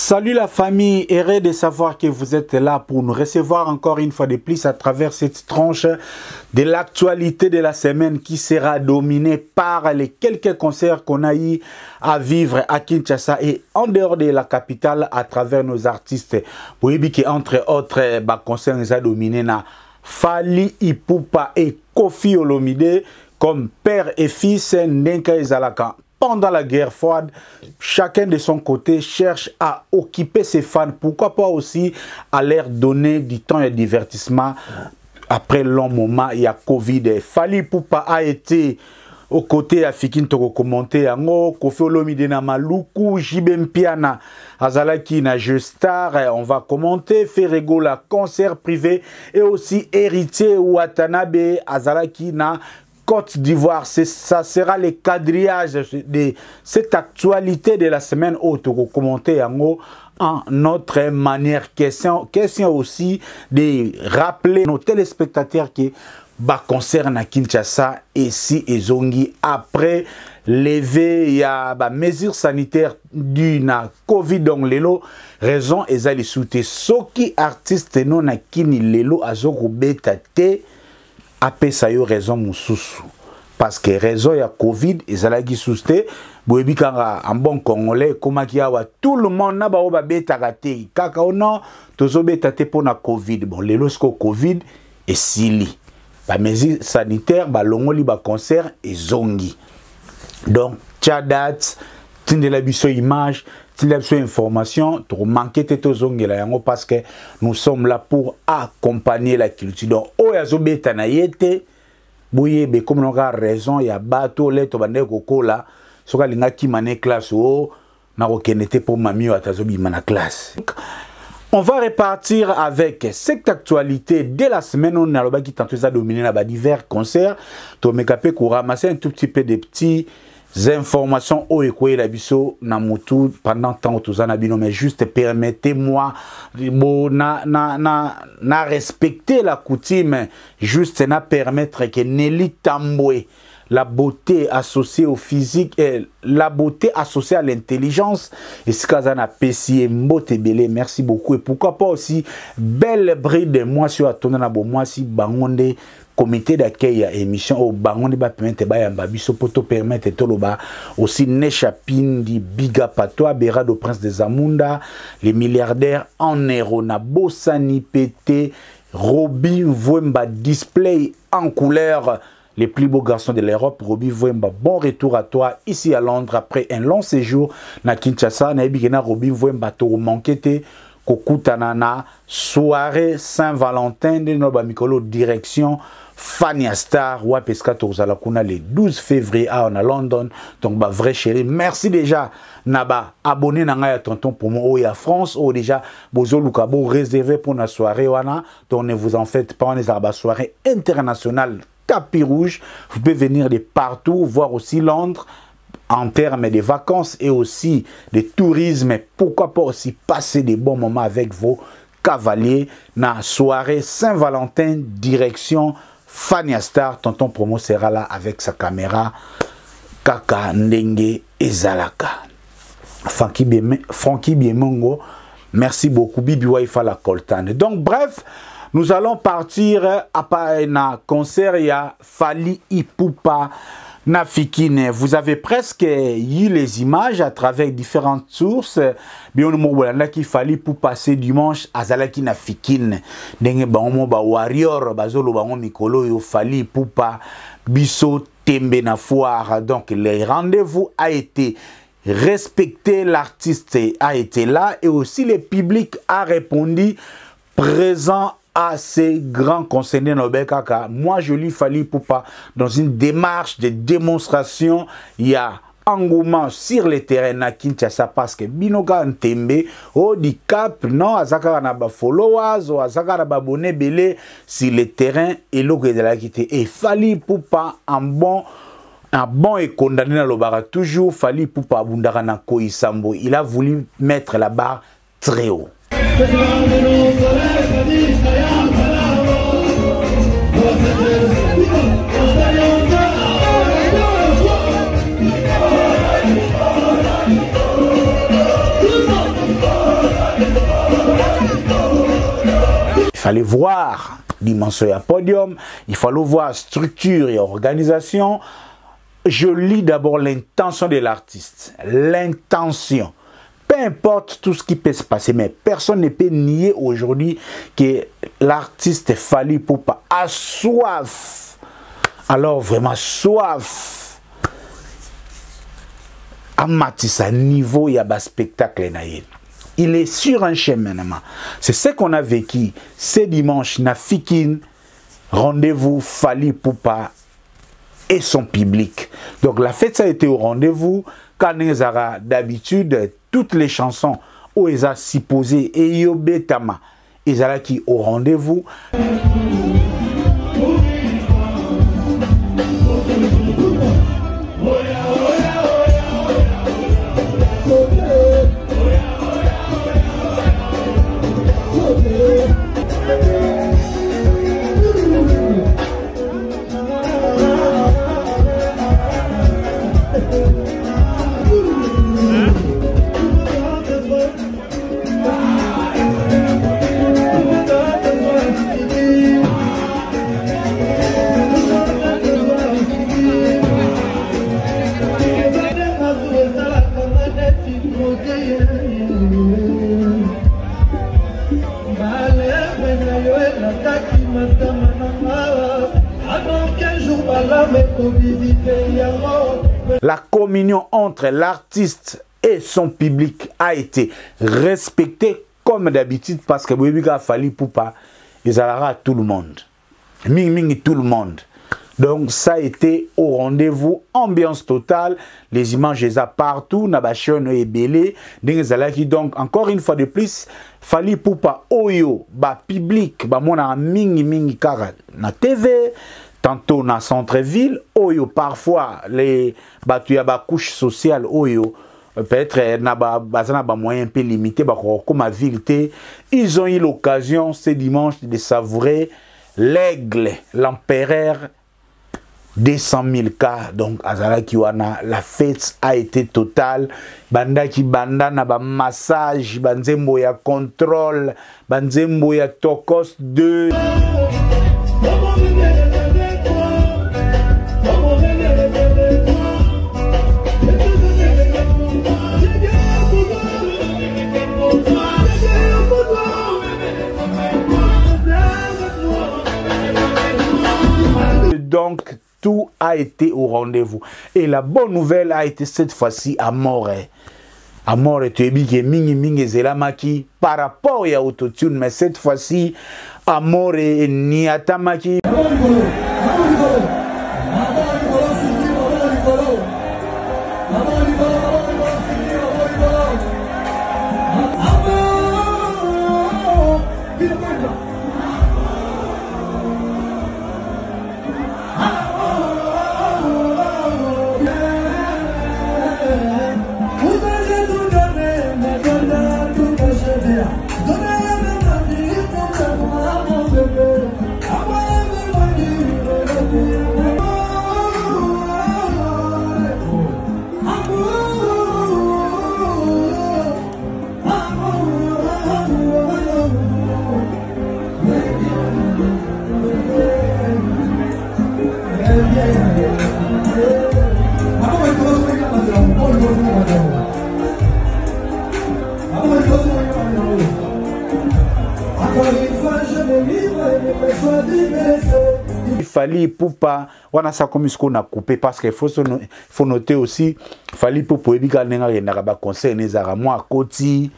Salut la famille, heureux de savoir que vous êtes là pour nous recevoir encore une fois de plus à travers cette tranche de l'actualité de la semaine qui sera dominée par les quelques concerts qu'on a eu à vivre à Kinshasa et en dehors de la capitale à travers nos artistes. Vous voyez que entre autres concerts nous a dominé na Fally Ipupa et Koffi Olomide comme père et fils Ndenka Ezalaka. Pendant la guerre froide, chacun de son côté cherche à occuper ses fans. Pourquoi pas aussi à leur donner du temps et divertissement après long moment. Il y a Covid. Fally Ipupa a été aux côtés africains pour commenter. Koffi Olomide na Maluku, Jibem Piana, Azalaki na Justar. On va commenter. Ferrego la concert privé et aussi Héritier Watanabe, Azalaki na Côte d'Ivoire. Ça sera le quadrillage de cette actualité de la semaine haute pour commenter en notre manière. Question aussi de rappeler nos téléspectateurs que concerne à Kinshasa et si Ezongi après lever il y a mesures sanitaires du na Covid donc lelo raison ezali soute soki artiste non na kini lelo azoko beta te apesa yo raison mususu parce que raison ya Covid ezalaki sousté boyebi kanga en bon congolais comment ki awa tout le monde na ba beta kate kaka ono tozo beta te pona Covid bon lelo sko Covid et sili ba mesures sanitaires ba longoli ba concert et zongi donc tchadat tindela biso image tindela biso information to manquer te to zongi la yango parce que nous sommes là pour accompagner la culture donc oyazo beta na yete boye be comme on a raison ya bato leto bande kokola soka linga ki mané classe o na ko kenete pour mami atazo bi mana classe. On va repartir avec cette actualité de la semaine. On a qui tantôt ça dominé là divers concerts. To mekapé pour ramasser un tout petit peu de petits informations au ekwe la biso na mutu pendant temps tout ça na bino mais juste permettez-moi na respecter la coutume juste na permettre que Nelly Tambwe la beauté associée au physique et la beauté associée à l'intelligence et ce qu'on a apprécié Mbotebele merci beaucoup et pourquoi pas aussi belle bride de moi sur atona bo moi si bangonde comité d'accueil à émission au bangonde ba permettre ba yamba biso poto permettre toloba aussi Nechapin di Biga Patoa Berado Prince des Amunda les milliardaires en héros na Bosani PT Robin Vwemba display en couleur. Les plus beaux garçons de l'Europe, Robbie Vwemba, bon retour à toi ici à Londres après un long séjour na Kinshasa. Na Robbie Vwemba to manquete kokutanana soirée Saint-Valentin de Noba Mikolo direction Fania Star ou Pesca Torzala Kuna le 12 février à London. Donc bah vrai chéri, merci déjà naba abonné na ngaya tonton pour moi au ya France ou déjà bozo lukabo réservé pour la soirée wana. Donc ne vous en faites pas, on est à la soirée internationale. Tapis rouge, vous pouvez venir de partout, voir aussi Londres en termes de vacances et aussi de tourisme. Pourquoi pas aussi passer des bons moments avec vos cavaliers. Na soirée Saint-Valentin, direction Fania Star. Tonton Promo sera là avec sa caméra. Kaka Ndenge Ezalaka. Frankie Biemongo, merci beaucoup. Bibi Waifa la Coltane. Donc bref, nous allons partir à un concert, il y a Fally Ipupa na Fikine. Vous avez presque eu les images à travers différentes sources. Bien on qui Fally Ipupa ce dimanche à Zalaki na Fikine. Denge bango ba warrior bazolo bango mikolo yo Fally Ipupa biso tembe na foire. Donc le rendez-vous a été respecté, l'artiste a été là et aussi le public a répondu présent à ces grands concernés Nobekaka. Moi, je lui Fally Ipupa dans une démarche de démonstration. Il y a engouement sur le terrain à Kinshasa parce que Binoga Ntembe, au di cap, non, Azaka na ba followers, ou Azaka na ba abonnés belé sur le terrain et l'eau de la quitté. Et Fally Ipupa un bon et condamné dans le bar toujours. Fally Ipupa Bundara na Koisambo. Il a voulu mettre la barre très haut. fallait voir dimension et podium, il fallait voir structure et organisation. Je lis d'abord l'intention de l'artiste. L'intention. Peu importe tout ce qui peut se passer, mais personne ne peut nier aujourd'hui que l'artiste Fally Ipupa a soif. Alors vraiment soif. À matissa niveau, il y a un spectacle. Il est sur un chemin. C'est ce qu'on a vécu ce dimanche. Na Fikin, rendez-vous Fally Ipupa et son public. Donc la fête, ça a été au rendez-vous. Quand d'habitude, toutes les chansons où ils ont supposé et Yobetama, ils ont qui au rendez-vous. La communion entre l'artiste et son public a été respectée comme d'habitude parce que Fally Ipupa, ils allaient à tout le monde. Ming tout le monde. Donc ça a été au rendez-vous, ambiance totale, les images les a partout, Nabachon et Belé, donc encore une fois de plus, Fally Ipupa Oyo, ba public, ba mona mingi kara na TV, tantôt na centre-ville, Oyo parfois les batuya ba couche sociale Oyo, peut-être na ba moyen un peu limité, ba comme ma ville, ils ont eu l'occasion ce dimanche de savourer l'aigle, l'empereur. 200 000 cas, donc Azala Kiwana, la fête a été totale. Banda ki banda na ba massage, banzembo ya contrôle, banzembo ya tokos 2. Donc, tout a été au rendez-vous. Et la bonne nouvelle a été cette fois-ci Amore. Amore, tu es bien mingi zelamaki par rapport à autotune, mais cette fois-ci, Amore niatamaki. Fally Ipupa, on a ça comme ce qu'on a coupé parce qu'il faut noter aussi Fally Ipupa et bien n'a conseil les moi Koti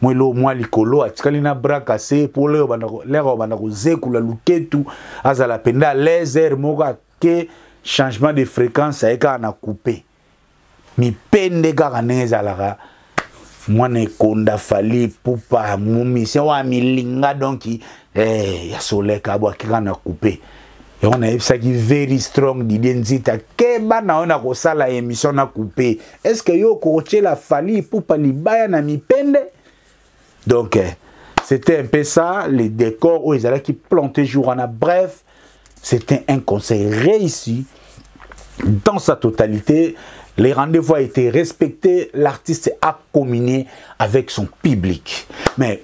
moi likolo atikali bras cassé pour l'air bana kozekula luketu azala penda laser moka ke changement de fréquence eka na coupé mi pende kaka nezalaka mwana ekonda Fally Ipupa mission wa milinga donc ya soleka bwa kika na coupé. Et on a eu ça qui est very strong d'identité. Keba na on a kosala émission na coupé. Est-ce que yo coaché la Fally Ipupa libaya na mi pende? Donc c'était un peu ça, les décors où ils allaient qui plantaient jour en a. Bref, c'était un conseil réussi dans sa totalité. Les rendez-vous ont été respectés, l'artiste a communié avec son public. Mais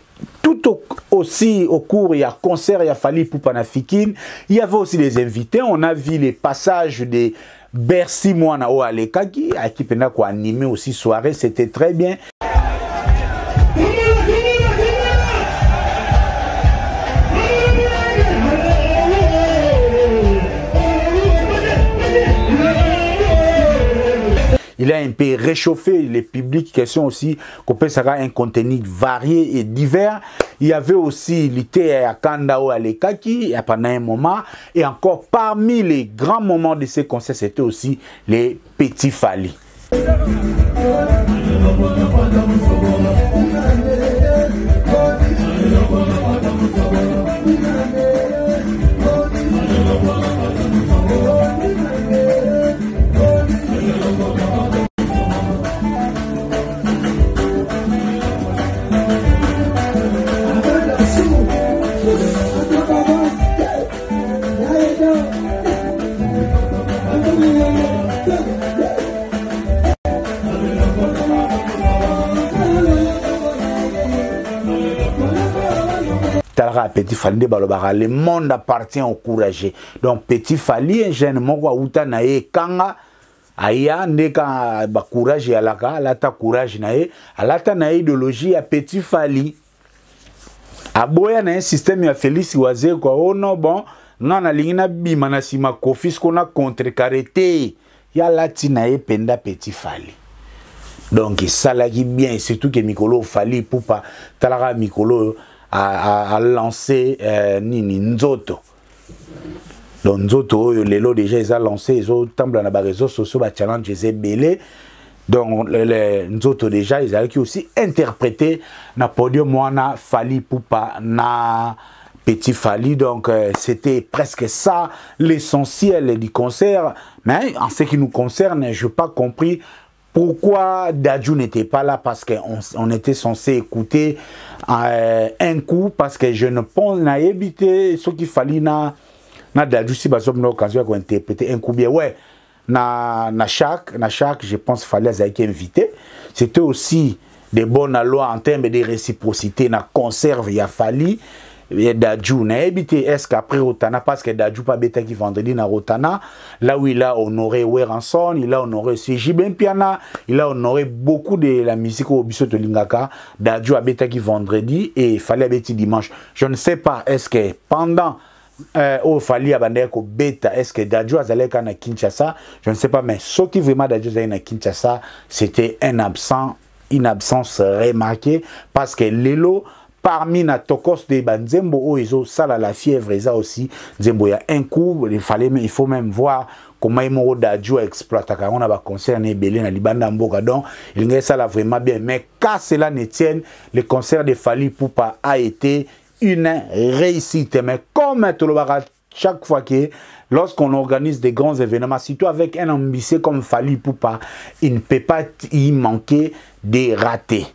aussi au cours, il y a concert, il y a Fally Ipupa na Fikine, il y avait aussi des invités, on a vu les passages des Bercy Mwana O Alekaki, qui pendant quoi animer aussi soirée, c'était très bien. Il a un peu réchauffé les publics qui sont aussi, qu'on peut avoir un contenu varié et divers. Il y avait aussi l'été à Kandao à Lekaki, pendant un moment. Et encore parmi les grands moments de ces concerts, c'était aussi les Petit Fally. Petit Fally le monde appartient au courageux. Donc Petit Fally un jeune moko uta na ye kanga aya ndeka ba courage alaka alata courage na ye alata na idéologie ya Petit Fally aboya na un système ya Félix Waze kwa ono bon ngana lingina bima na sima kofis kona contrecarré ya lati na ye penda Petit Fally. Donc ça là qui bien surtout que Mikolo Fally Ipupa talara Mikolo a lancé Nini Nzoto. Donc Nzoto, lelo déjà ils ont lancé, ils ont temble dans les réseaux sociaux, les challenges ils belé. Donc Nzoto déjà ils ont aussi interprété na podium Mwana Fally Ipupa na Petit Fally. Donc c'était presque ça l'essentiel du concert. Mais en ce qui nous concerne, je n'ai pas compris pourquoi Dadju n'était pas là, parce qu'on était censé écouter un coup, parce que je ne pense pas éviter ce qu'il fallait na Dadju si bah une occasion qu'on interpréter un coup bien ouais na chaque je pense qu'il fallait être invité. C'était aussi des bonnes lois en termes de réciprocité na conserve il a fallu Dadju n'a évité est-ce qu'après Rotana, parce que Dadju pas bêta qui vendredi na Rotana, là où il a honoré Weranson, il a honoré Jibin Piana, il a honoré beaucoup de la musique au Biso de Lingaka. Dadju a bêta qui vendredi et il fallait bêti dimanche. Je ne sais pas est-ce que pendant au Fally Abandeko bêta est-ce que Dadju azalé na Kinshasa, je ne sais pas, mais ce qui vraiment Dadju azalé na Kinshasa, c'était une absence remarquée, parce que Lelo parmi na tokos de Banzembo Oizo, ça la fièvre ça aussi Zembo, il y a un coup il faut même voir comment Imoro Dadju exploite car on a pas concerné belé na libanda mboka, donc il y a ça là vraiment bien, mais qu'à cela ne tienne, le concert de Fally Ipupa a été une réussite. Mais comme tout le monde chaque fois que lorsqu'on organise des grands événements, surtout avec un ambitieux comme Fally Ipupa, il ne peut pas y manquer des ratés.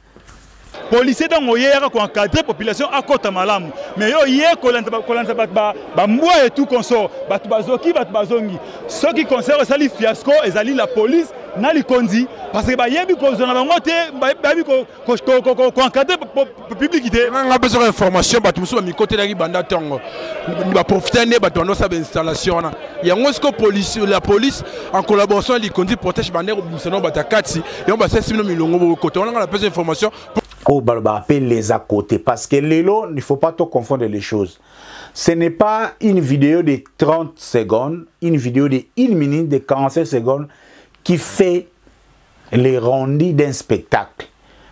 Policiers dans moyeur qui encadrer population à côté malamu, mais yo hier kolanta ba mboa et tout consort batu bazoki batu bazongi, ceux qui concernent ça li fiasco et ali la police na li kondi parce que ba yebi ko zona ba ngote ba bi ko encadrer publicité nga besoin d'information batu musu ba mi côté la banda tongo ba profiter ne batu ndo sa installation na yango sko police la police en collaboration li kondi protège bander busano batakati et on ba 6000 milongo côté on a la besoin d'information. Oh, appelle les à côté, parce que Lélo, il ne faut pas trop confondre les choses. Ce n'est pas une vidéo de 30 secondes, une vidéo de 1 minute, de 45 secondes qui fait les rendus d'un spectacle.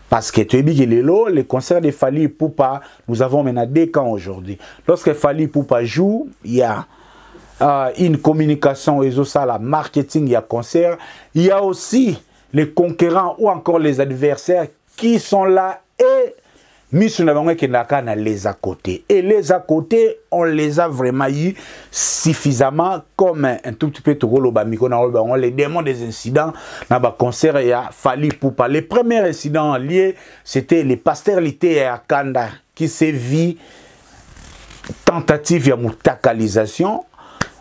Parce que tu as dit que Lélo, le concert de Fally Ipupa, nous avons maintenant 2 camps aujourd'hui. Lorsque Fally Ipupa joue, il y a une communication, la marketing, il y a concert. Il y a aussi les concurrents ou encore les adversaires qui sont là et mis sur les à côté. Et les à côté, on les a vraiment eu suffisamment comme un tout petit peu on les démons des incidents dans le concert et a Fally Ipupa. Les premiers incidents liés, c'était les pasteurs l'été à Kanda qui s'est vu tentative de mutakalisation.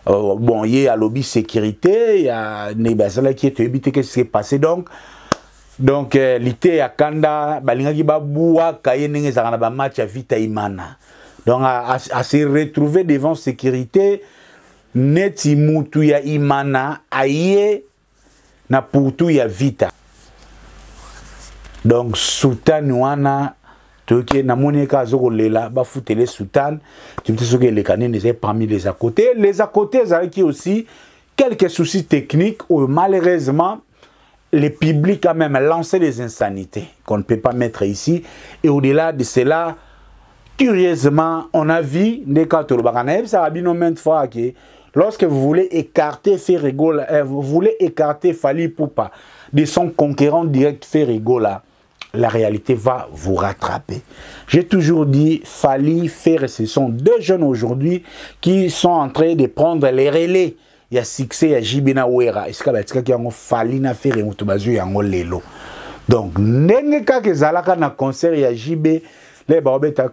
Bon, il y a lobby sécurité, il y a Nebazala qui est évité qu'est-ce qui s'est passé donc. Donc l'ité ya kanda balingaki ba bua kaye ndenge za ba match ya Vita Imana. Donc à se retrouver devant sécurité neti mutu ya Imana aye na putu ya Vita. Donc Sultan wana toke na moneka zoko lela ba futele Sultan tu me dis que les canines étaient parmi les à côté qui aussi quelques soucis techniques ou malheureusement le public a même lancé des insanités qu'on ne peut pas mettre ici. Et au-delà de cela, curieusement, on a vu des cas de ça a bien maintes fois que lorsque vous voulez écarter Ferregola, vous voulez écarter Fally Ipupa de son concurrent direct Ferregola, la réalité va vous rattraper. J'ai toujours dit, Fally, Ferre, ce sont deux jeunes aujourd'hui qui sont en train de prendre les relais. Il y a succès à Jibina Wera. Est-ce qu'il y a un Fally na Ferre et Mutubazu et un lelo. Donc, n'engue ka ke zalaka na concert ya Jibé, les babeta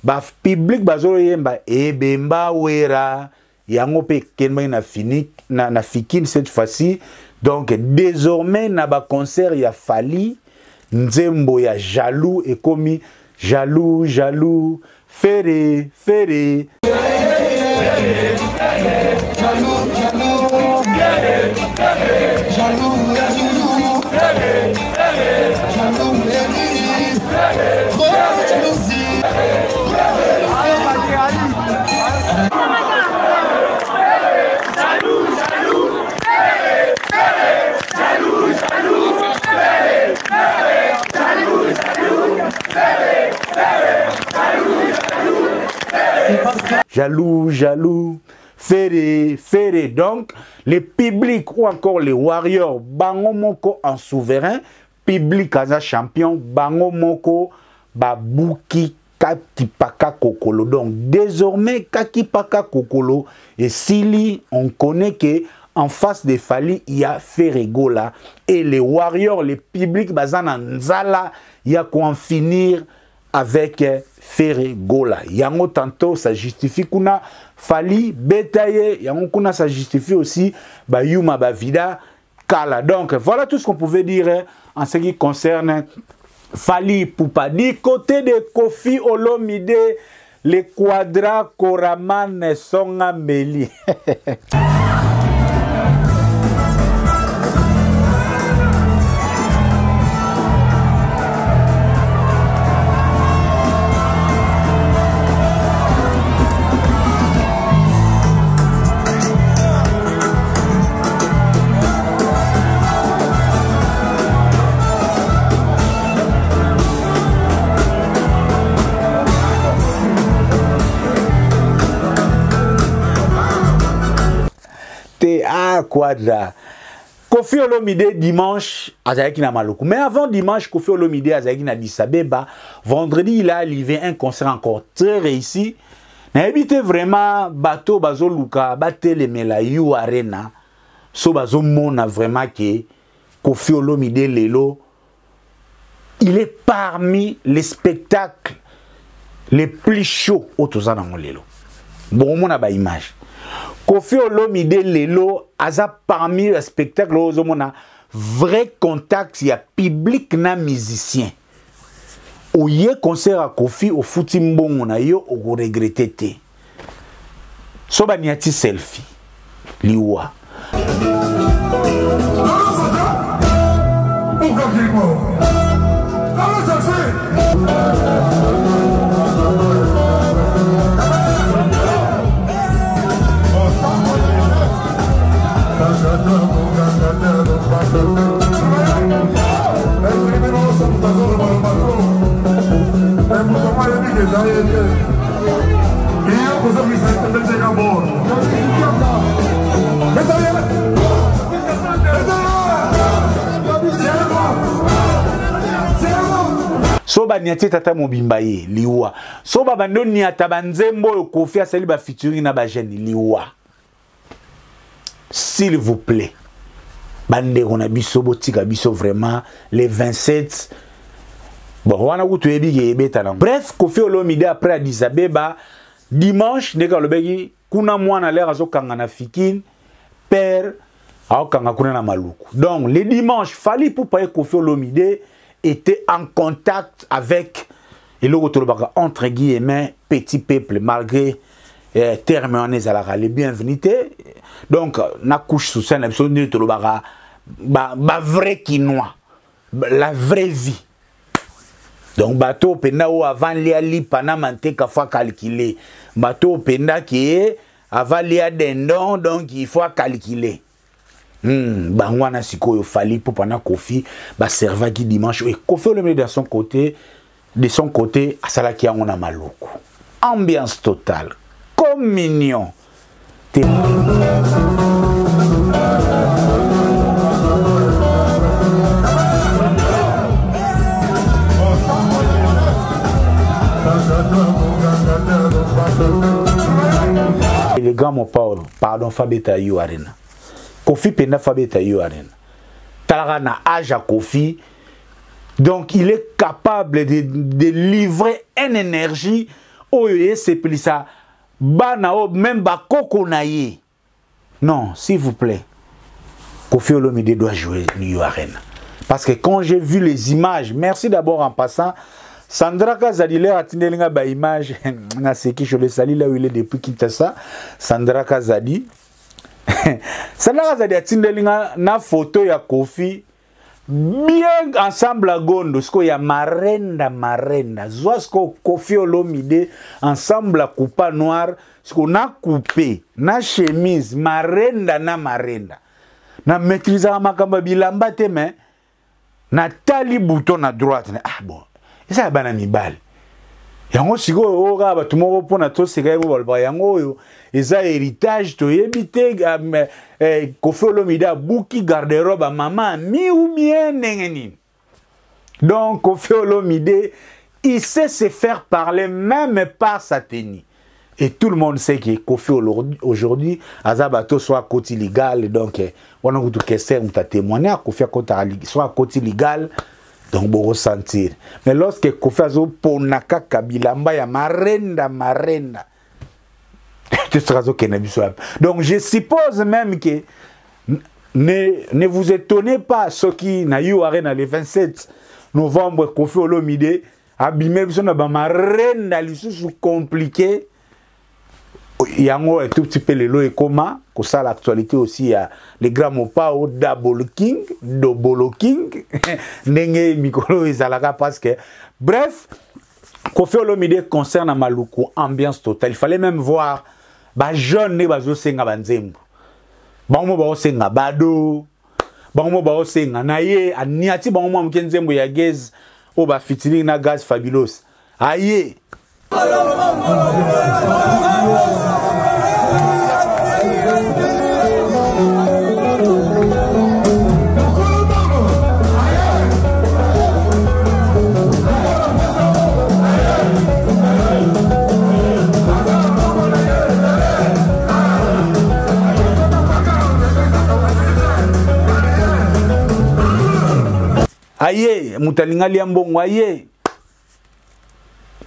ba public bazolo yemba ebemba Wera, yango pe kenba na fini na fikine cette fois-ci. Donc désormais na ba concert ya Fally, nzembo ya jaloux et commis jaloux Ferre jaloux, Ferre. Donc, les publics ou encore les warriors, bango moko en souverain, public as champion, bango moko, babuki kakipaka kokolo. Donc, désormais, kakipaka kokolo, et Sili, on connaît que en face de Fally, il y a Ferregola. Et les warriors, les publics, bazana nzala, il y a quoi en finir avec Ferregola. Yango tantôt ça justifie kuna Fally betaye, yango kuna ça justifie aussi ba Yuma ba Vida Kala. Donc voilà tout ce qu'on pouvait dire en ce qui concerne Fally Ipupa. Du côté de Koffi Olomide, les quadras Koraman Songa Meli. Quadra. Koffi Olomide dimanche azaki na Maloko. Mais avant dimanche, Koffi Olomide azaki na Addis Abeba. Vendredi, il a livré un concert encore très réussi. Na évité vraiment bateau bazo luka batele mela you arena. So bazo mona vraiment que Koffi Olomide lelo il est parmi les spectacles les plus chauds au tozana lelo. Bon mona ba image. Koffi Olomide lelo aza parmi les spectacles où on a vrai contact, il y a public na musicien. Ou y concert à Koffi au footimbon on a yo au regretté. Soba niati selfie. Liwa. Soba niati tata mobimbaye liwa. Soba bando niata banzembo yo Koffi asali ba featuring na ba jeune liwa. S'il vous plaît. Bande on a biso botika biso vraiment les 27. Bon, on a eu bref, Koffi Olomide après Addis Abeba dimanche neka lobeki kuna mwana lera zo kangana fikine père Donc, les dimanches, Fally Ipupa et Koffi Olomide étaient en contact avec, et le entre guillemets, petit peuple, malgré terme en les bienvenus. Donc, na couche sous scène, vrai quinois, la vraie vie. Donc, bateau penda ou avant li panamante kafwa calculer. Bateau penda qui est avant li dendon, donc il faut calculer. Bangwana sikoyo Fally Ipupa na Koffi ba serva qui dimanche et Koffi Olomide de son côté asalaki yango na maloko. Ambiance totale, communion. Les gars, mon Paul, pardon, Fabeta Yu Arena. Koffi Penda Fabeta Yu Arena. Talana âge à Koffi. Donc, il est capable de livrer une énergie. Oh, c'est plus ça. Banao, même Bakoko Naye. Non, s'il vous plaît. Koffi Olomide doit jouer Yu Arena. Parce que quand j'ai vu les images, merci d'abord en passant. Sandra Kazadi a tindelinga ba image na seki je le salue là où il est depuis Kinshasa. Sandra Kazadi a tindelinga na photo ya Koffi bien ensemble à Gondo sko ya marenda zoasko Koffi Olomide ensemble à coupa noir sko na coupé na chemise marenda na maîtriser makamba bilamba te mais na tali bouton na droite ah bon. Ça a bana mibal. Yango siko oga batumoko pona to seka yebo balba yango yo eza héritage to yebite Koffi Olomide buki garde-robe maman mi ou bien nengeni. Donc Koffi Olomide il sait se faire parler même par sa tenue. Et tout le monde sait que Koffi aujourd'hui azabato soit côté légal donc on a tout question on t'a témoigné Koffi soit côté légal. Donc, vous ressentir. Mais lorsque Koffi Azo ponaka kabilamba ya marenda. Donc, je suppose même que ne vous étonnez pas ceux qui na Yu Arena le 27 novembre Koffi Olomide abimé biso na ba marenda lisusu compliqué. Yango est tout petit peu le lot et comment que ça l'actualité aussi il y a les grands Mopao Double King nenge mikolo ezalaka parce que bref Koffi Olomide concerne Maluku ambiance totale il fallait même voir ba jeune ne bazo senga banzembo bango ba senga bado bango ba senga naye aniati bango mo mkenzembo ya gaz o ba fitili na gaz fabulous aye. Aye, mutalinga liambongo aye.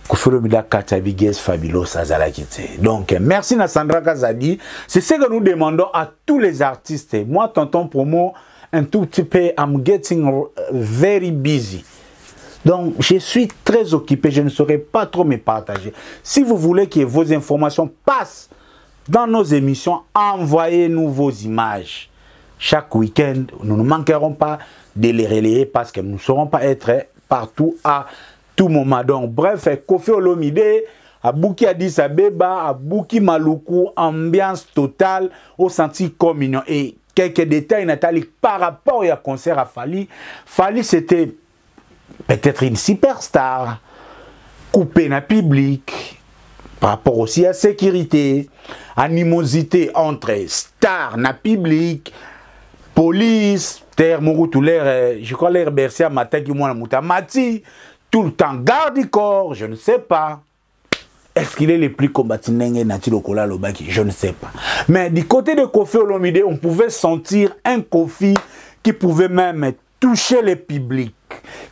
Koffi Olomide Katabi Fabulous Azalakite. Donc, merci à Sandra Kazadi. C'est ce que nous demandons à tous les artistes. Moi, tonton promo, un tout petit peu, I'm getting very busy. Donc, je suis très occupé. Je ne saurais pas trop me partager. Si vous voulez que vos informations passent dans nos émissions, envoyez-nous vos images. Chaque week-end, nous ne manquerons pas de les relayer parce que nous ne saurons pas être partout à tout moment. Donc, bref, Koffi Olomide, à Bouki Addis Abeba, à Bouki Maluku, ambiance totale, au senti communion. Et quelques détails, Nathalie, par rapport à concert à Fally. Fally, c'était peut-être une superstar, coupée dans le public, par rapport aussi à sécurité, animosité entre stars dans le public, police, terre, Mourou, l'air, je crois l'air Bercia, Mataki, Mouna, Moutamati, tout le temps garde du corps, je ne sais pas. Est-ce qu'il est le plus combattant Natilokola Lobaki? Je ne sais pas. Mais du côté de Koffi Olomide, on pouvait sentir un Koffi qui pouvait même toucher le public,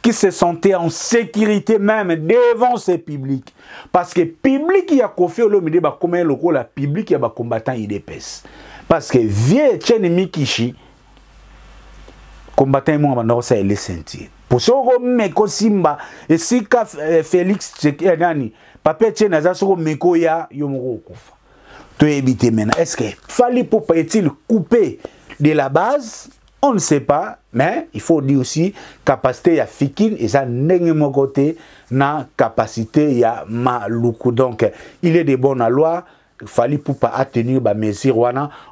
qui se sentait en sécurité même devant ce public. Parce que le public qui a Koffi Olomide, comme le public qui a combattant IDPS. Parce que vieux Tchène Mikishi, combattant moi maintenant ça est senti pour ça meko simba et si ka Félix Tsekani papa tient za soko meko ya yo moko kufa to éviter maintenant est-ce que fallait pour peut-il couper de la base? On ne sait pas, mais il faut dire aussi capacité ya Fikin et ça n'est mon côté na capacité ya Maluku. Donc il est de bonne loi. Il fallait pour pas atteindre ba mesure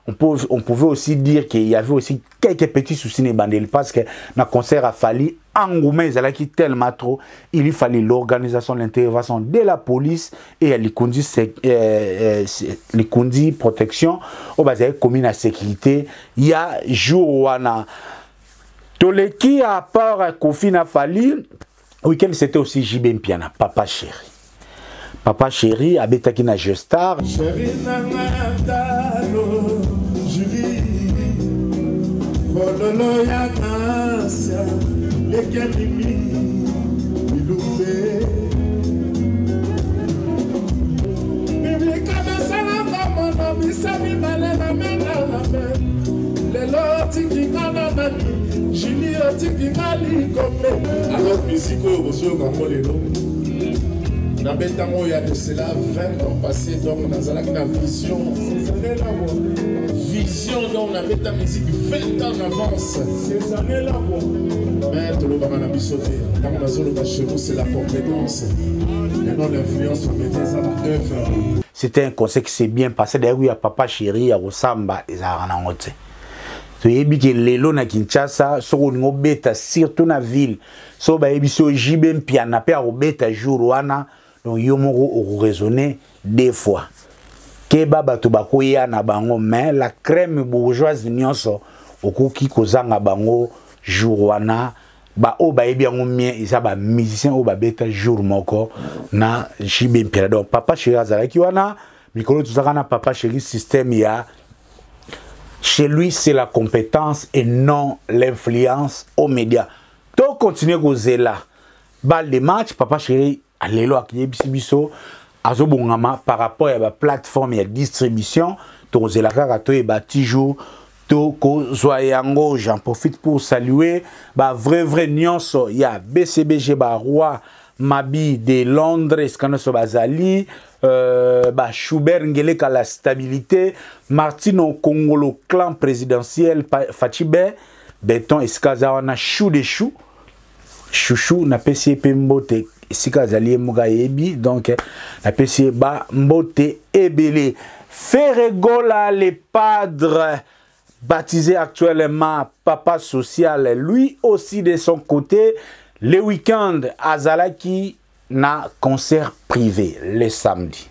on pouvait aussi dire qu'il y avait aussi quelques petits soucis dans bandel parce que na concert a fallu engouement qui tellement trop il fallait l'organisation l'intervention de la police et les conditions protection au bas commune à sécurité il y a jour wana toleki à part Kofi na fallu week-end c'était aussi JB Mpiana papa chéri. Papa chéri habitaki na Gestar. Chéri nangatalo Julie Vololo ya kansia lekemimi ilube Biblika besala mamono bisami malena mena lelo tiki kana nani Julie tiki mali kombe alors musico boso kamolelo il y a de cela 20 ans passés, donc on a une vision. Vision, donc on a mis ta musique 20 ans en avance. Ces années-là, mais tout le monde a sauté. Quand on a sauté chez vous, c'est la compétence. Et non l'influence, on met ça dans l'œuvre. C'était un conseil qui s'est bien passé. D'ailleurs, il y a papa chéri, à Osamba, et ça a en haute. Tu sais que Lelo na Kinshasa, sur une bête, surtout dans la ville, sur le JB Mpiana, pe bête jour wana. Donc yomo raisonner deux fois keba bato bakoya na bango mais la crème bourgeoise nyonso okoki kozanga bango jour wana ba o ba ebi yango mien isa ba musicien o ba beta jour moko na JB Mpiana. Donc papa chéri azalaki wana mikolo tuzaka na papa chéri système ya chez lui c'est la compétence et non l'influence aux médias. Donc continuer kozela balle de match papa chéri Allélo akiyebiso azobongama par rapport à la plateforme et distribution to zelaka to e batijo to ko zoyango. J'en profite pour saluer ba vrai nyonso ya BCBG ba roi Mabi de Londres Skanoso Bazali ba Schubert Ngeleka la stabilité Martino Kongolo clan présidentiel Fatibe Beton Eskaza wana chou de chou chouchou na PCP mbote Sika Zali Mugayebi, donc la PC ba Mbote Ebele. Ferregola, les padres baptisé actuellement Papa Social, lui aussi de son côté, le week-end à Zalaki na concert privé le samedi.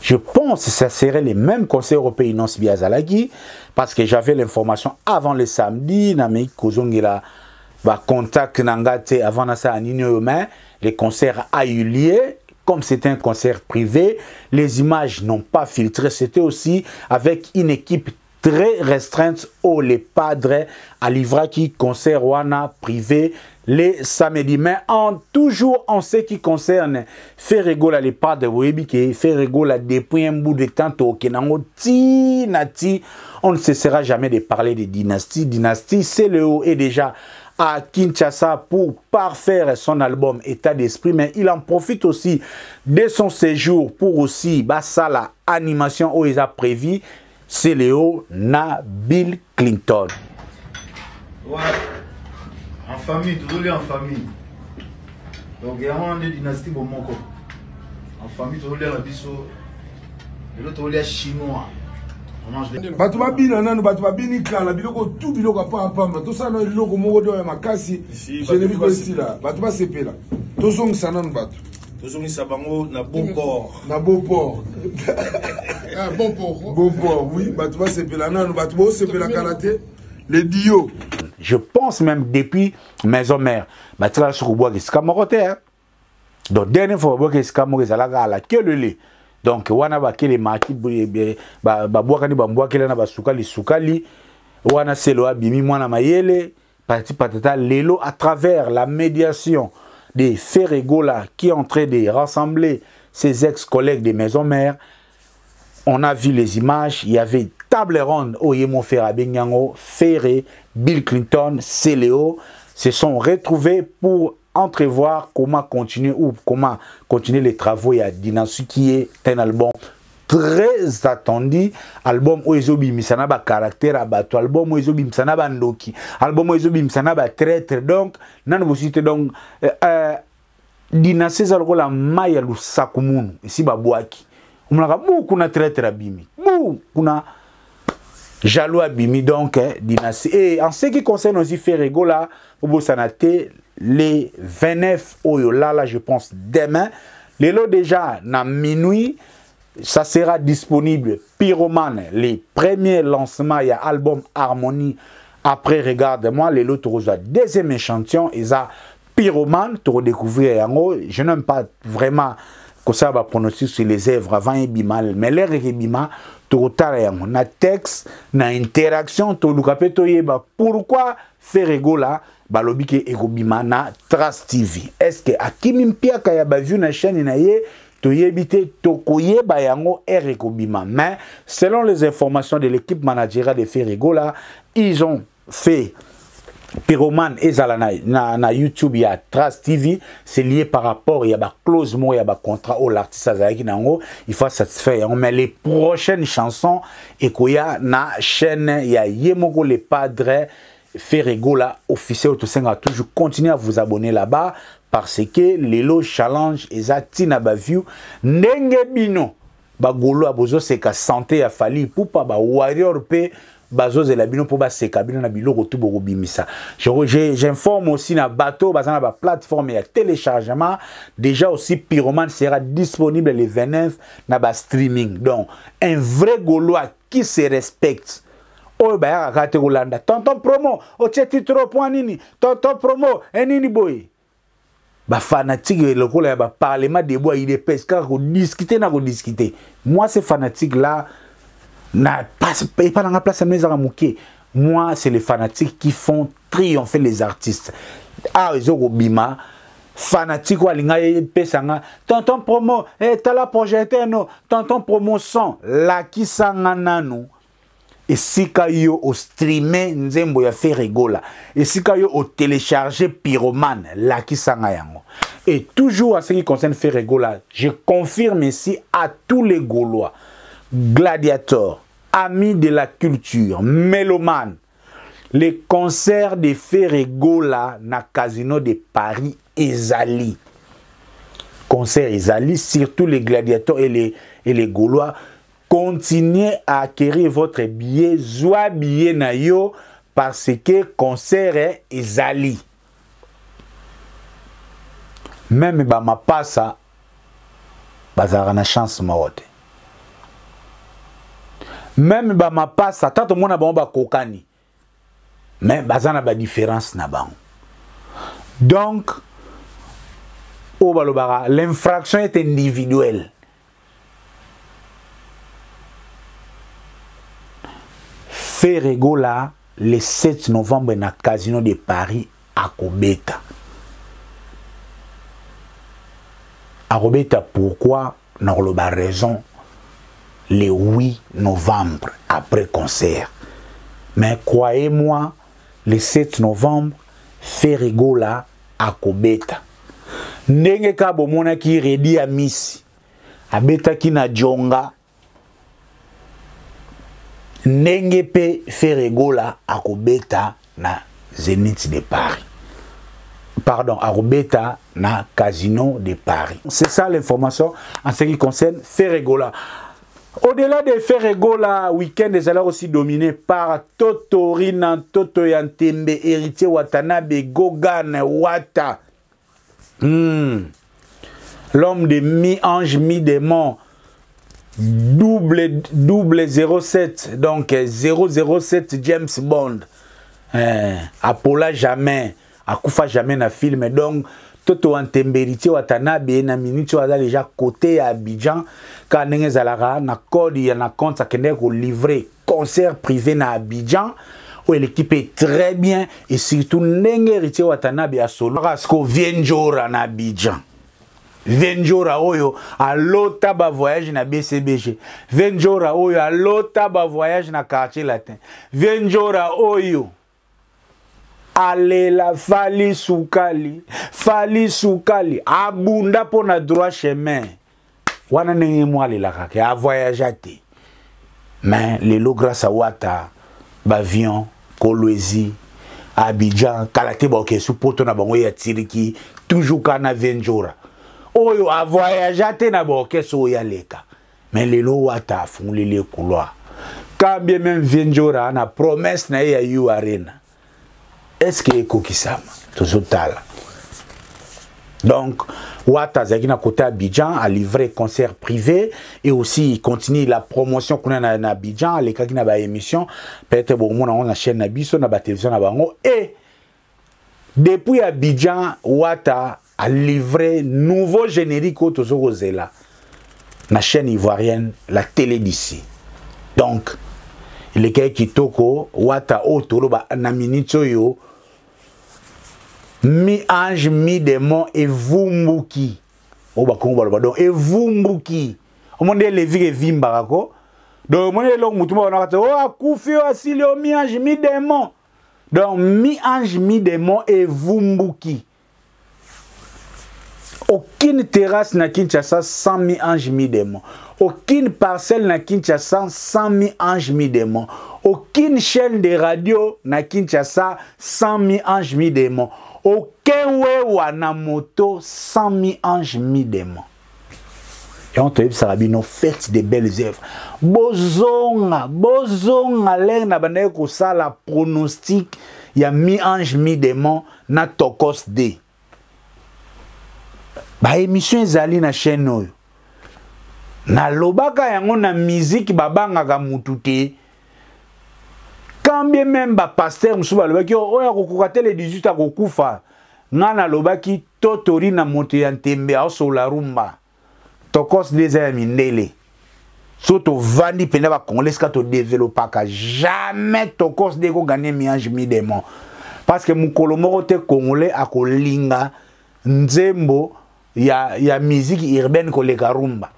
Je pense que ça serait les mêmes concerts européens non à Zalaki parce que j'avais l'information avant le samedi, na me kozongela ba contact nangate avant ça en union humain, le concert a eu lieu. Comme c'était un concert privé, les images n'ont pas filtré. C'était aussi avec une équipe très restreinte où les padres à Livraki concert wana privé les samedis. Mais toujours en ce qui concerne Ferregola les padres webi qui Ferregola depuis un bout de temps au Kenango nati, on ne cessera jamais de parler de dynastie. Dynastie, c'est le haut et déjà à Kinshasa pour parfaire son album État d'esprit, mais il en profite aussi de son séjour pour aussi la animation où il a prévu, c'est Léo na Bill Clinton. Ouais, en famille, toujours en famille. Donc il y a un de dynastie bon moko. En famille, toujours les biso, et l'autre les chinois. Batu babina nanu batu babini kala biloko tout biloko pa pamba to sana biloko moko do ya makasi générique aussi là batu ba sepela to zong sana batu to zong sabango na bon port ah bon port oui batu ba sepela nanu batu bo sepela karaté les dio. Je pense même depuis maison mère batu la sukuboa ki skamorote donc dernière fois boa ki skamoro zalaka la que le lait. Donc, wana bakele maki babwakani bambwakela na basukali sukali wana selo abimi mwana mayele parti patata lelo à travers la médiation de Ferregola qui est en train de rassembler ses ex-collègues des maisons mères. On a vu les images, il y avait table ronde Oyemo Ferra Benyango, Ferré, Bill Clinton, Céléo se sont retrouvés pour entrevoir comment continuer les travaux. Il y a Dynasty qui est un album très attendu, album Oezobi Misanaba caractère abato, album Oezobi Misanaba Ndoki, album Oezobi Misanaba traître. Donc nan vous citez donc Dynasty zaloko la maya lu sakumunu ici babwaki umlaka bu kuna traître abimi bu kuna jaloux abimi. Donc Dynasty. Et en ce qui concerne aussi Ferrego là au Sanate les 29 oyola là je pense demain les lots déjà na minuit. Ça sera disponible. Pyromane, les premiers lancements, il y a album Harmonie. Après, regarde-moi, les lots, deuxième échantillon, ils ont Pyromane, tu redécouvrir. Je n'aime pas vraiment que ça va prononcer sur les œuvres avant et bimal, mais les bima, tu na texte, na interaction, tu pourquoi Ferrego là, balobi ke ekobima na Trace TV. Est-ce que Akimi Mpiaka ya ba vu na chaîne na ye mais selon les informations de l'équipe managériale de Ferrego là, ils ont fait Pyromane et Zalana na YouTube, il y a Trace TV, c'est lié par rapport, il y a un clause, il y a un contrat où l'artiste il faut satisfaire. Mais les prochaines chansons, et qu'il y a na chaîne, il y a Yemoko les Padres, Ferrego là, officiel, tout ça, toujours continuer à vous abonner là-bas. Parce que les lots challenge et zatina ba view ndenge bino ba golo abozo seka santé ya fali pour pas ba warrior pe bazo zela bino pour ba seka bino na biloko tout boko bimisa. J'informe aussi na bateau bazana ba plateforme ya téléchargement déjà aussi Pyromane sera disponible les 29 na ba streaming. Donc un vrai golois qui se respecte. Oh ba ya kate kolanda tonton promo o titre point nini tonton promo enini boy. Ba fanatique le col ya ba parlement de bois il est pescar ko discuter na ko discuter. Moi ces fanatiques là na pas dans la place mes aramuke. Moi c'est les fanatiques qui font triompher les artistes. Ah ils ont bima fanatique wa linga pesanga tonton promo tala projeter no tonton promo son la ki sanga nanu. Et si yo au streamer nzembo ya Ferrego là, et si yo au télécharger Pyromane la ki sanga yango. Et toujours à ce qui concerne Ferrego là, je confirme ici à tous les Gaulois, gladiateurs, amis de la culture, mélomanes, les concerts de Ferrego là na Casino de Paris ezali. Concert ezali, surtout les gladiateurs et les Gaulois. Continuez à acquérir votre billet, soit billet na yo, parce que concert est ezali. Même ba ma passa, bazara na chance morte. Même ba ma passa, tant que mona ba kokani, mais bazana ba différence na ba. Donc, au balobara, l'infraction est individuelle. Ferrego là, le 7 novembre na Casino de Paris à Kobeta. À Kobeta, pourquoi? N'a pas raison. Le 8 novembre, après concert. Mais croyez-moi, le 7 novembre, Ferrego là à Kobeta. Ndenge ka bomona ki redi a misi. Abeta ki na jonga. Ndenge pe Ferrego là à Kobeta na Zénith de Paris. Pardon, à Kobeta na Casino de Paris. C'est ça l'information en ce qui concerne Ferrego là. Au-delà de Ferrego là, week-end est alors aussi dominé par Totorina, Toto Yantembe, héritier Watanabe, Gogan, Wata. L'homme de mi-ange, mi-démon. Double 07, donc 007 James Bond. Apollo jamais, Akufa jamais na film. Donc, Toto Antemberiti Watanabe na minute waza déjà côté à Abidjan. Quand n'engé zalara na code ya na compte ça kende ko livrer concert privé na Abidjan. Où l'équipe est très bien et surtout n'engé héritier Watanabe à solo. Parce qu'on vient jour na Abidjan. Venjora oyo alota ba voyage na BCBG. Venjora oyo alota ba voyage na quartier latin. Venjora oyo alela fali sukali abunda po na droit chemin. Wana nenge mo alela kake a voyage te. Mais lelo grâce à Wata bavion Kolwezi Abidjan kalate ba ke su poto na bango ya tiriki toujours kana Venjora. Oyo a voyage te na ba ke so ya leka. Mais lelo Wata fungoli le couloir. Quand bien même Venjora na promesse na ya yu arena. Est-ce que kokisama tozotala. Donc Wata Zagina côté Abidjan a livré concert privé et aussi il continue la promotion qu'on a na Abidjan les cas qui na ba émission peut-être bon on a chaîne na biso na ba télévision na bango et depuis Abidjan Wata a livré nouveau générique au Tozorozela na chaîne ivoirienne la télé d'ici. Donc les cas qui toko Wata otolo ba na minito yo mi-ange, mi-démon et vumbuki. O ba kongo ba donc et vumbuki. O monde le vire vimbarako. Donc monde le mutuma na kata o akufi o asilio mi-ange, mi-démon. Donc mi-ange, mi-démon et vumbuki. Aucune terrasse na Kinshasa sans mi-ange, mi-démon. Aucune parcelle na Kinshasa sans mi-ange, mi-démon. Aucune chaîne de radio na Kinshasa sans mi-ange, mi-démon. Aucun wana moto sans mi-ange, mi-démon. Et on te dit ça rabino faites de belles œuvres. Bozonga l'air na bande ko ça la pronostic ya mi-ange, mi-démon na tokos de. Ba émission ezali na chaîne oyo. Na lobaka yango na musique babanga mutute. Quand bien même ba pasteur musuba lobaki oya kokuka tele 18 akokufa ngana lobaki totori na moto ya ntembe aso la rumba tokos des amis ndele soto vandi pena ba congolais ka to développer ka jamais tokos de ko gagner mi-ange mi-démon parce que mukolo moko te congolais akolinga nzembo ya musique urbaine ko le rumba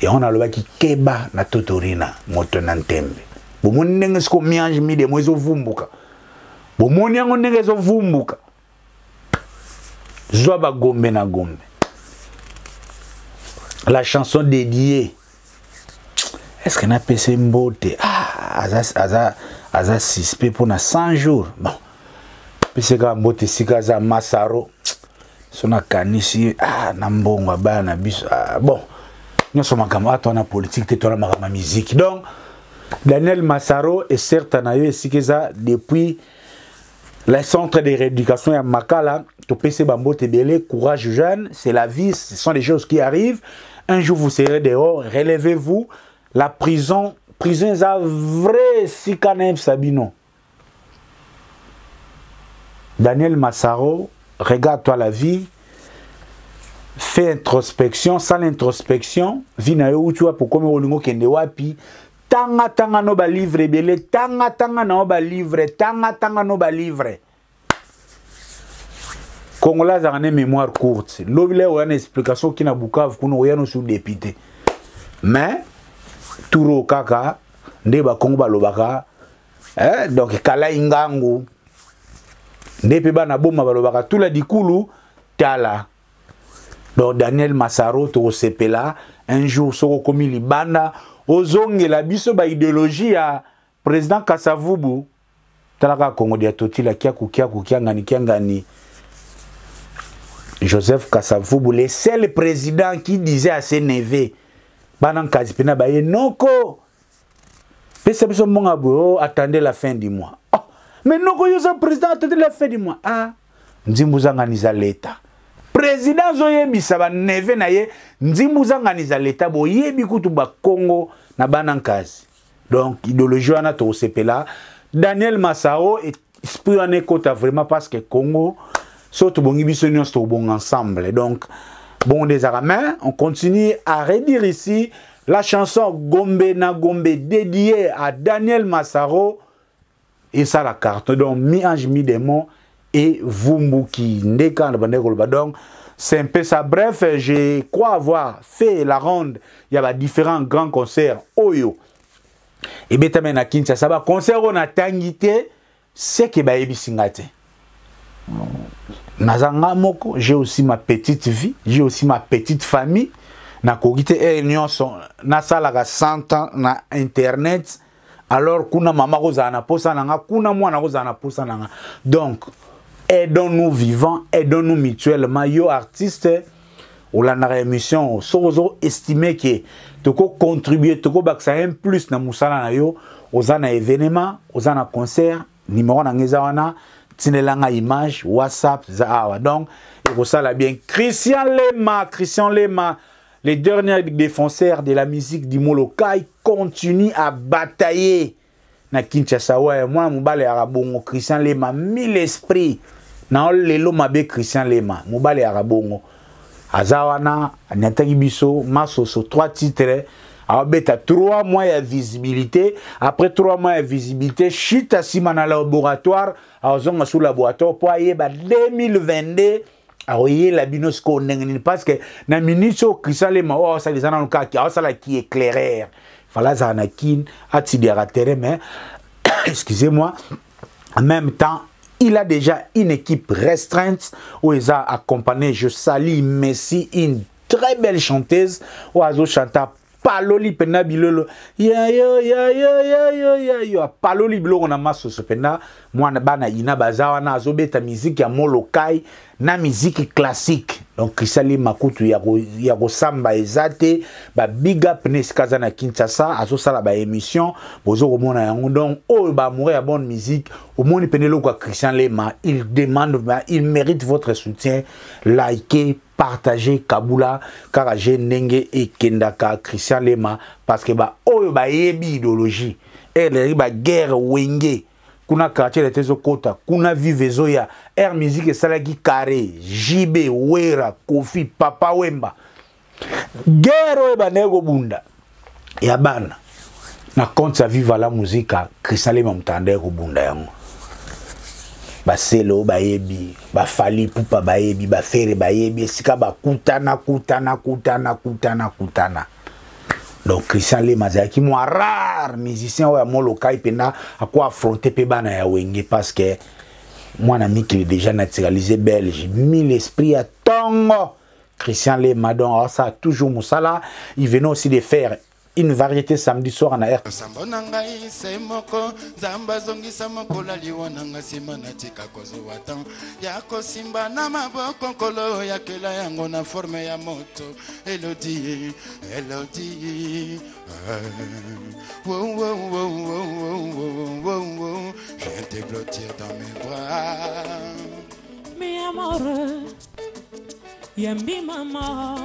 et on a lobaki keba na totorina moto na ntembe. Bomoni ndenge siko mi-ange mi-démon ezovumbuka. Bomoni yango ndenge ezovumbuka. Zwa ba gombe na gombe. La chanson dédiée. Est-ce qu'on a passé mbote? Ah, aza suspect pour na 100 jours. Bon. Pese ka mbote sika za Masaro. Sona kanisi na mbongo ba na biso. Bon. Nous sommes en na politique, te tona makama musique. Donc Daniel Massaro est certes en aïe depuis le centre de rééducation à Makala, to PC Bambo Tebele, courage jeune, c'est la vie, ce sont des choses qui arrivent. Un jour vous serez dehors, relevez-vous. La prison est un vrai si canem Sabino. Daniel Massaro, regarde-toi la vie, fais introspection, sans l'introspection, vie na yo où tu vas pour comme olingo kende wapi. Tanga no ba livre belé tanga no ba livre tanga no ba livre Congolais a une mémoire courte l'obile ou une explication qui na Bukavu kuno oyano sous député mais turo kaka nde ba Kongo ba lobaka donc kala ingangu nde pe ba na bomba ba lobaka tout la dikulu tala. Donc Daniel Massaro to sepela un jour soko komi libanda ozonge la biso ba idéologie ya président Kasavubu talaka Congo dia totila kia ngani Joseph Kasavubu le seul président qui disait à ses neveux banan kazipena ba noko pesa biso monga bo attendez la fin du mois. Oh, mais noko yoza président attendez la fin du mois. Ah nzimbuzanganiza leta président zoyebisa ba neve na ye nzimbuzanganiza leta bo yebi kutu ba Congo na banankazi. Donc idéologie wana to sepela Daniel Massaro et esprit en écota vraiment parce que Congo surtout bongi biso nyons to bon ensemble. Donc bon des aramins, on continue à redire ici la chanson Gombe na Gombe dédiée à Daniel Massaro et ça la carte. Donc mi-ange mi-démon et Vumbuki ndeka na bande kolba. Donc c'est un peu ça. Bref, je crois avoir fait la ronde. Il y a différents grands concerts. Oyo. Et bien, tu as Kinshasa, ça concert on a tangité, c'est que bah ebisingate. Nazanga moko, j'ai aussi ma petite vie, j'ai aussi ma petite famille. Na kogité nyonso na salaga 100 ans na internet. Alors kuna mama kozana posa nanga, kuna mwana kozana posa nanga. Donc aidons-nous vivants, aidons-nous mutuellement. Yo artiste, ou la émission, sozo estimé que toko contribuer, toko baksa un plus na musala na yo, ozana événement, ozana concert, numéro na ngezawana, tinelanga image, WhatsApp, zaawa. Donc, et ça la bien. Christian Lema, les derniers défenseurs de la musique du Molokai continuent à batailler. Na Kinshasa, ouais, moi, Moubale Arabongo, Christian Lema, 1000 esprits. Na lelo mabe Christian Lema, Moubale Arabongo. Azawana, Nyatagi Biso, Masoso, 3 titres. Alors, bêta 3 mois de visibilité. Après 3 mois de visibilité, chita sima na laboratoire. Alors, zonga sous laboratoire pour aller 2022. Alors, il y a la binosco parce que na ministre Christian Lema, oh, ça les a dans le cas qui est éclaireur. Fala Zanakin, atidera terre, mais excusez-moi, en même temps, il a déjà une équipe restreinte où il a accompagné, je salue Messi, une très belle chanteuse, où il a chanté Paloli Pena Bilolo, Paloli Bilolo, on a masse ce pena, moi, na ina bazawana, azobeta musique ya Molokai, na musique classique. Donc, Chrisali Makutu, yako samba ezate, ba big up neskaza na Kinshasa, azo sala ba émission, bozo komona yango. Donc, oh, ba mourir à bonne musique, au moins, penelo kwa Christian Lema, il demande, il mérite votre soutien, likez, partagez Kabula, car j'ai Nenge et Kendaka, Christian Lema, parce que ba, oh, ba yebi idéologie, et les ba guerre wenge. Kuna quartier de Tezokota, kuna vive zoya, air musique et salagi carré, JB, Wera, Kofi, Papa Wemba. Guerre weba nego bunda. Ya bana. Na compte sa vive la musique, Christian Lema mtande ko bunda yango. Ba selo ba yebi, ba fali pupa ba yebi, ba fere ba yebi, sika ba kutana. Donc Christian Lema qui moi rare musicien ou à Molokai pena à quoi affronter pe bana ya wenge parce que moi ami qui est déjà naturalisé belge 1000 esprits à tongo Christian Lema donc ça a toujours musala il venait aussi de faire une variété samedi soir en air. Je viens te blottir dans mes bras. Mi amore, yambi mama.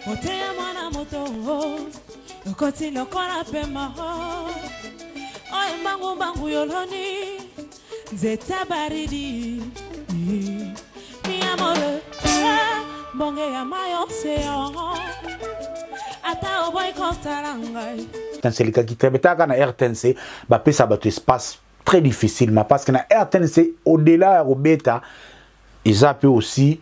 Motea mwana moto Ukoti lokona pema Oe mbangu yoloni Zeta baridi Mi amore Bonge ya mayopseyo Ata oboy kontarangai C'est le cas qui traite na RTNC bah peut ça battre espace très difficilement parce que na RTNC au-delà au bêta ils a peut aussi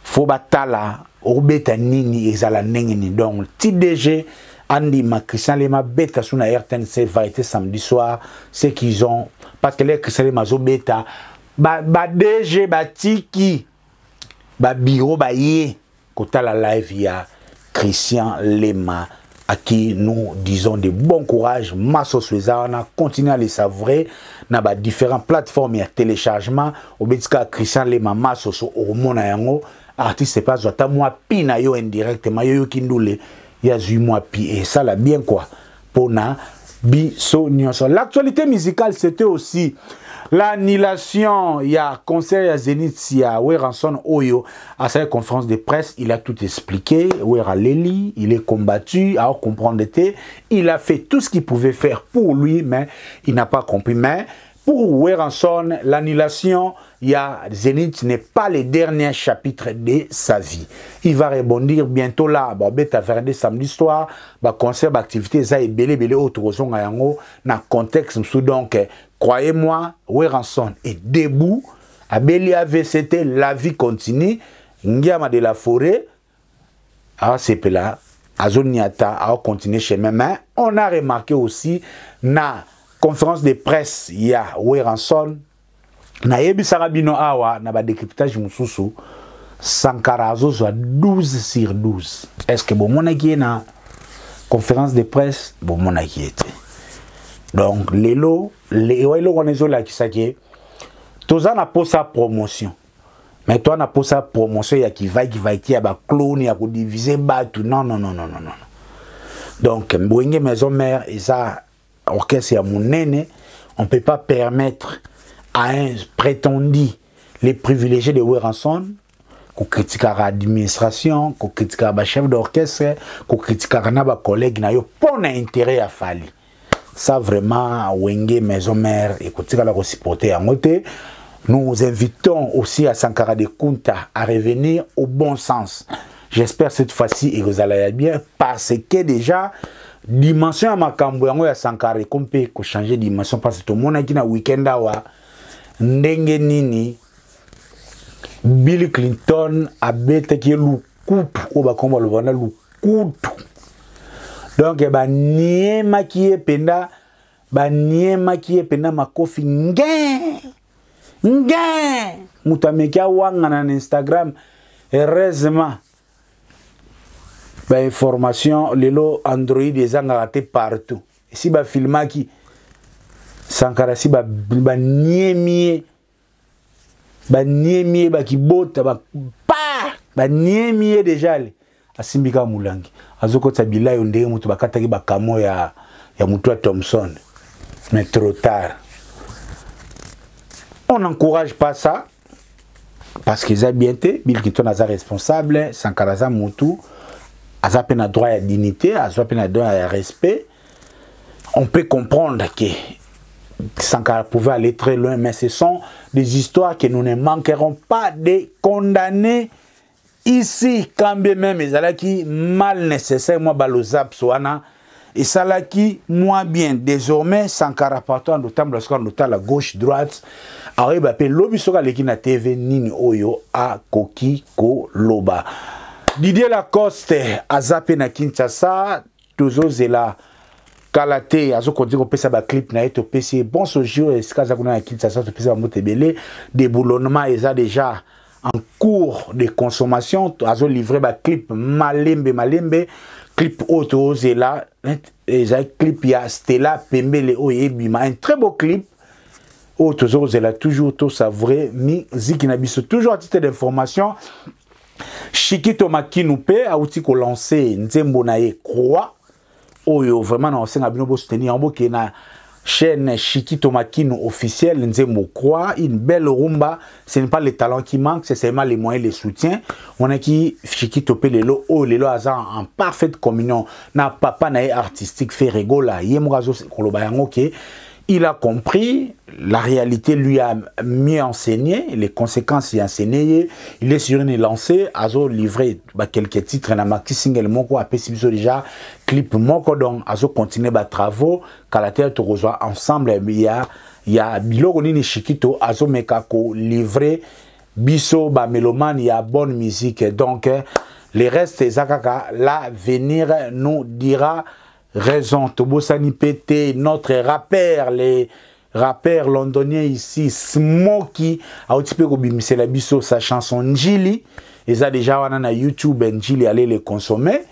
faut batala Obeta nini ezala nengeni donc TDG Andy Christian Lema beta sur la RTNC variété samedi soir c'est qu'ils ont parce que les Christian Lema zo beta ba DG ba tiki ba bureau ba yé kota la live ya Christian Lema à qui nous disons de bon courage masso suezana continuer à les savourer na ba différentes plateformes et téléchargement obetika Christian Lema masso so hormona yango artiste c'est pas toi moi pina yo indirectement yo kindule ya zui moi pi et ça là bien quoi pona biso nyonso. L'actualité musicale c'était aussi l'annulation il y a concert ya Zénith ya Weranson Oyo à sa conférence de presse il a tout expliqué Wera Leli il est combattu à comprendre il a fait tout ce qu'il pouvait faire pour lui mais il n'a pas compris mais pour Weranson, l'annulation, il y a Zénith n'est pas le dernier chapitre de sa vie. Il va rebondir bientôt là. Bon, bêta Verde samedi soir, bah concert, activité, ça est belé autre chose na contexte. Donc, croyez-moi, Weranson est debout. À Béli AVCT, la vie continue. Ngiama de la Forêt, c'est là, Azoniata a continué chez moi. Mais on a remarqué aussi, na conférence de presse, il y a Weranson, na yebi sarabino awa, na ba décryptage mususu, Sankara Azo soit 12 sur 12. Est-ce que bon, mon aki na conférence de presse, bon, mon aki était. Donc, les lots, on est là qui s'est tous en a pour sa promotion. Mais toi, on a pour sa promotion, il y a qui va, qui a ba clone, il y a qui diviser, tout. Non. Donc, Mbouingue Maison Mère, et ça, orchestre à mon aîné, on ne peut pas permettre à un prétendu, les privilégiés de Weranson, qu'on critique l'administration, qu'on critique le chef d'orchestre, qu'on critique les collègues, n'a pas d'intérêt à faire. Ça vraiment, Wenge Maison Mère, écoutez, la supporter en côté. Nous invitons aussi à Sankara de Kunta à revenir au bon sens. J'espère cette fois-ci et vous allez bien parce que déjà dimension à Makambo à Sankara qu'on peut changer de dimension parce que tout le monde qui na week-end wa ndenge nini Bill Clinton a bête qui le coupe au bakomba le vana le coupe. Donc ba nie maquillé penda makofi nge mutameka wanga na Instagram heureusement ba information lelo Android ezanga raté partout si ba filmaki Sankara si ba niemie ba kibota ba niemie déjà asimbika mulangi azoko tabila yo ndenge mutu bakataki bakamo ya mutu Thompson mais trop tard. On n'encourage pas ça parce qu'ils ont bien été Bill Clinton est responsable Sankara za mutu a peine droit à dignité a peine droit à respect. On peut comprendre que Sankara pouvait aller très loin mais ce sont des histoires que nous ne manquerons pas de condamner. Ici, quand bien même, ils allaient qui mal nécessaire, moi, balozap, soana, et ça là qui, moins bien, désormais, Sankara partout, en autant, lorsqu'on note la gauche, droite, arrive à payer l'obisoga, l'équipe na TV, Nini Oyo, à Koki, Ko, Loba. Didier Lacoste, à Zapé na Kinshasa, toujours là, Kalate, azo ko dire pesa ba clip na eto pesi bon ce jour et ce cas na Kinshasa to pesa motebele déboulonnement ça déjà en cours de consommation azo livré ba clip malembe clip auto là et ça clip ya Stella Pembele oyebima un très beau clip auto là toujours tout savourer musique na biso toujours à titre d'information Chikito Makinupe a outil ko lancer Nzembo na ye croix oyo vraiment na osenga bino bo soutenir en boke na chaîne Chikito Makino officielle Nzembo croix une belle rumba. Ce n'est pas les talents qui manquent, c'est seulement les moyens, les soutiens. On a qui Chikito Pelelo oh lelo azan en parfaite communion na papa na artistique fait rigola yemorazo koloba yango ke il a compris, la réalité lui a mieux enseigné, les conséquences y enseigné. Il est sur une lancée, Azo livré quelques titres, na maxi single moko a pesibiso déjà clip moko donc Azo continue ba travaux, Kalater to rejoint ensemble il y a biloko nini Chikito Azo mekako livré biso ba mélomane, il y a bonne musique donc les restes zakaka l'avenir nous dira raison. Tobosani Pété, notre rappeur, les rappeurs londoniens ici, Smokey, a aussi peu bimisé la biso sa chanson Njili, et ça déjà on a YouTube Njili aller les consommer.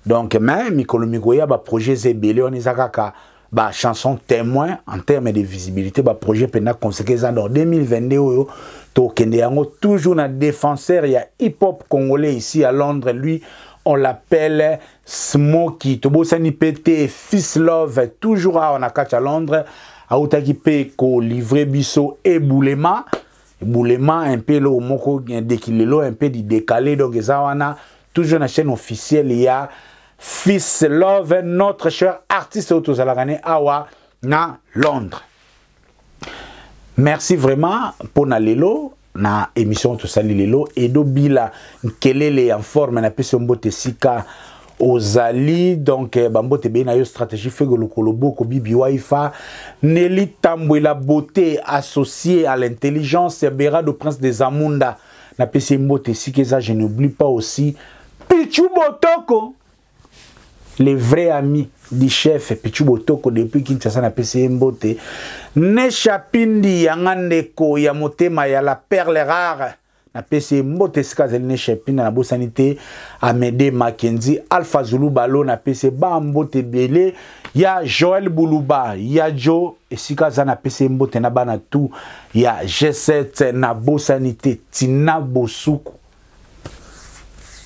Donc même Mikolo Migoya ba projet Zebele on ezakaka ba chanson témoin en termes de visibilité ba projet pena conséquence en 2022 to kende yango toujours na défenseur il y a hip hop congolais ici à Londres lui on l'appelle Smokey. Tobosani Pété, Fils Love, toujours à Onakacha à Londres. A Outakipe, ko livré biso et Boulema. Boulema, un peu le moko, dékilelo, un peu décalé. Donc, Zawana, toujours la chaîne officielle, il y a Fils Love, notre cher artiste autozalagane, Awa, na Londres. Merci vraiment pour Nalelo. Na émission tout ça lilo edo bila kelele en forme na peso mbote sika ozali donc bambote be na yo stratégie fait le kolobo ko bibi wifa neli tambo la beauté associée à l'intelligence bera do prince des Amunda na pesi mbote sikeza. Je n'oublie pas aussi Pichu Botoko, les vrais amis du chef Pichu Botoko depuis Kinshasa na pesi mbote. Ne chapindi yangandeko ya motema ya la perle rare na pesi mbote sikazeli ne chapindi na bosanité Amédée Mackenzie Alpha Zulu Balo na pesi ba mbote belé ya Joël Boulouba ya Joe esikaza na pesi mbote na bana tout ya G7 na bosanité Tina Bosuku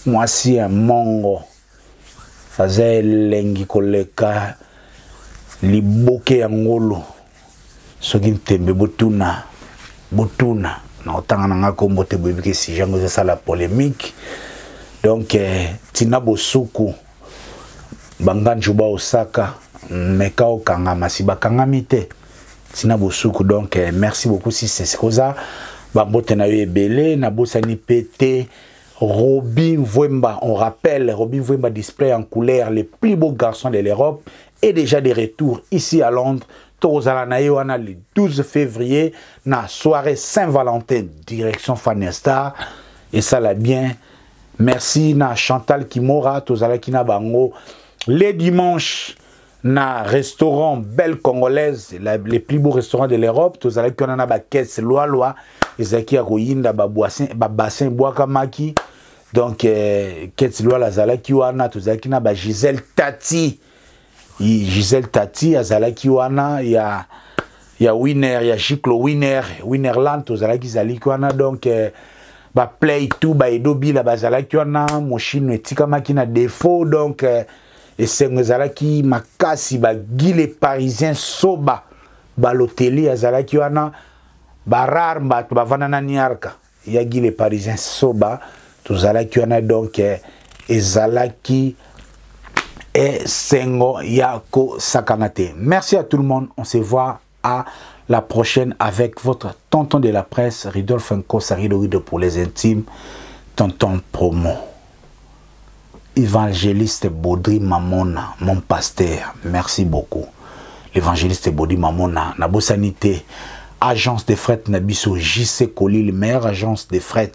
mwasi ya mongo faza elengi koleka liboke ya ngolo soki ntembe botuna na otanga na nga kombo te boyebiki si jango eza la polémique. Donc Tina Bosuku banganju ba osaka meka okangama si bakangami te Tina Bosuku. Donc merci beaucoup si c'est koza bambote na yo ebele na bosani pété Robin Vwemba. On rappelle Robin Vwemba display en couleur les plus beaux garçons de l'Europe et déjà de retour ici à Londres. Le 12 février, na soirée Saint-Valentin, direction Fanesta. Et ça l'a bien. Merci na Chantal Kimora, Tozala Kina Bango. Les dimanches, na restaurant Belle Congolaise, les plus beaux restaurants de l'Europe. Tozala Kina Bakes, Loa, Ezaki Aroyinda, Babassin, Boakamaki. Donc, Kets Loa, Lazala Kiwana, Tozala Kina Gisèle Tati. Gisèle Tati, Azalaki Wana, il y a Winner, il y a Chiclo Winnerland, Ozalaki Zalaki Wana, donc play tout, Edobi, la Bazalaki Wana, Moshino et Tikamaki na défaut, donc et c'est Zalaki Makasi, Guy Parisien Soba, l'hôtelier Azalaki Wana, Barar, Bavana Niarka, il y a Guy Parisien Soba, Ozalaki Wana, donc et Zalaki et Sengo Yako Sakanate. Merci à tout le monde. On se voit à la prochaine avec votre tonton de la presse, Ridolphe Nkosarido pour les intimes, tonton promo. Évangéliste Baudry Mamona, mon pasteur. Merci beaucoup. L'évangéliste Baudry Mamona, Nabosanité, agence de fret Nabiso, JC Koli, la meilleure agence de fret.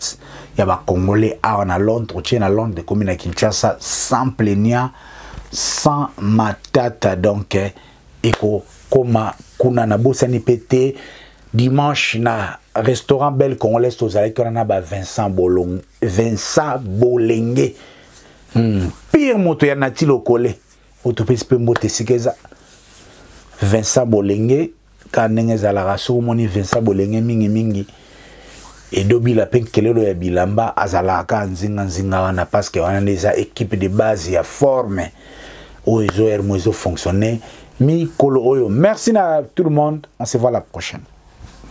Il y a Congolais à Londres, au tien à Londres, de commune à Kinshasa, sans plaignant. Sans matata. Donc eko koma kuna na bosani pété dimanche na restaurant Belle Congolaise tozala kona ba Vincent Bolenge pire moto ya nati lokole otopesi pe mbote sikeza Vincent Bolenge kanenge zala raso moni Vincent Bolenge mingi et dobi la pen kelelo ya bilamba azala ka nzinga wana parce que wana les équipe de base ya forme oyo fonctionner mi kolo oyo. Merci à tout le monde, on se voit la prochaine.